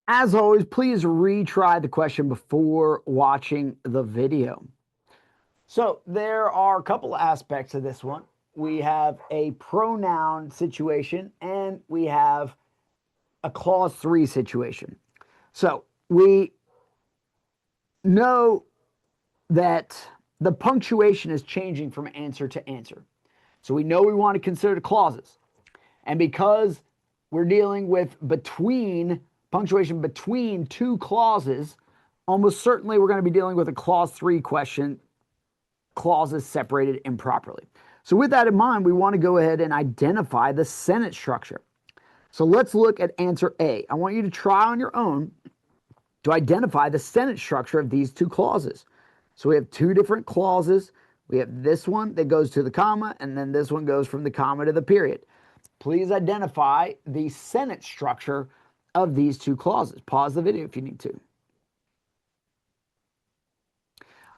As always, please retry the question before watching the video. So there are a couple of aspects of this one. We have a pronoun situation and we have a clause 3 situation. So we know that the punctuation is changing from answer to answer. So we know we want to consider the clauses. And because we're dealing with punctuation between two clauses, almost certainly we're going to be dealing with a clause 3 question, clauses separated improperly. So with that in mind, we want to go ahead and identify the sentence structure. So let's look at answer A. I want you to try on your own to identify the sentence structure of these two clauses. So we have two different clauses. We have this one that goes to the comma, and then this one goes from the comma to the period. Please identify the sentence structure of these two clauses. Pause the video if you need to.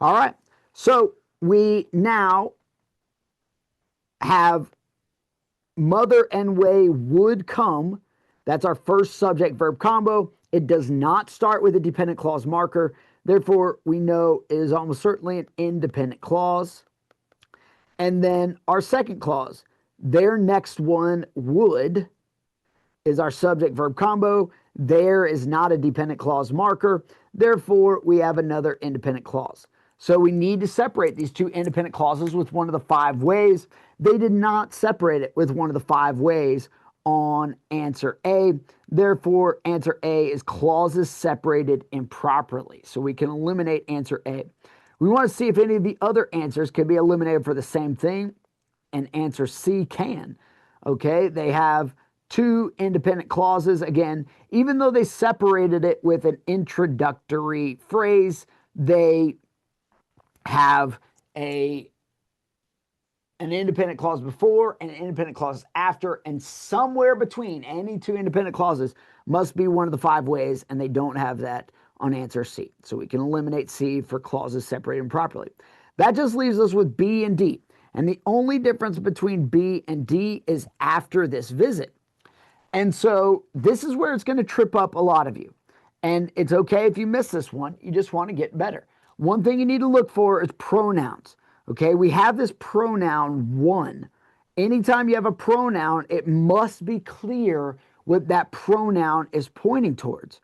All right, so we now have mother and way would come. That's our first subject verb combo. It does not start with a dependent clause marker. Therefore, we know it is almost certainly an independent clause. And then our second clause, their next one would, is our subject verb combo. There is not a dependent clause marker. Therefore, we have another independent clause. So we need to separate these two independent clauses with one of the 5 ways. They did not separate it with one of the 5 ways on answer A. Therefore, answer A is clauses separated improperly. So we can eliminate answer A. We want to see if any of the other answers can be eliminated for the same thing, and answer C can. Okay, they have 2 independent clauses. Again, even though they separated it with an introductory phrase, they have an independent clause before and an independent clause after, and somewhere between any 2 independent clauses must be one of the 5 ways, and they don't have that on answer C. So we can eliminate C for clauses separated improperly. That just leaves us with B and D. And the only difference between B and D is after this visit. And so this is where it's going to trip up a lot of you. And it's okay if you miss this one. You just want to get better. One thing you need to look for is pronouns. Okay, we have this pronoun one. Anytime you have a pronoun, it must be clear what that pronoun is pointing towards.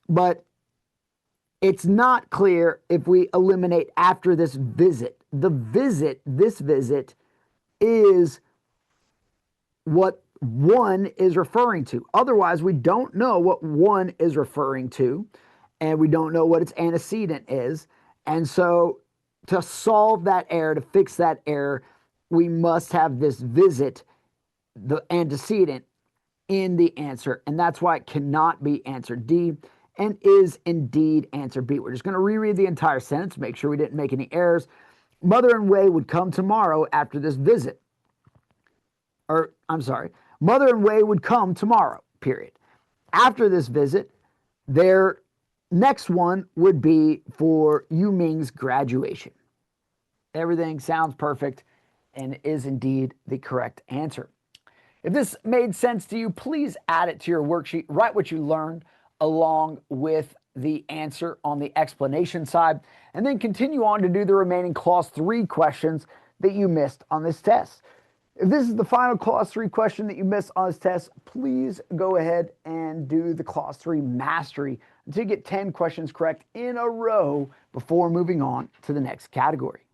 But it's not clear if we eliminate after this visit. This visit is what one is referring to. Otherwise, we don't know what one is referring to, and we don't know what its antecedent is. And so to solve that error, to fix that error, we must have this visit, the antecedent, in the answer. And that's why it cannot be answer D and is indeed answer B. We're just going to reread the entire sentence, make sure we didn't make any errors. Mother and Way would come tomorrow after this visit. Or, I'm sorry, Mother and Way would come tomorrow, period. After this visit, their next one would be for Yu Ming's graduation. Everything sounds perfect and is indeed the correct answer. If this made sense to you, please add it to your worksheet. Write what you learned along with the answer on the explanation side, and then continue on to do the remaining clause 3 questions that you missed on this test. If this is the final clause 3 question that you missed on this test, please go ahead and do the clause 3 mastery until you get 10 questions correct in a row before moving on to the next category.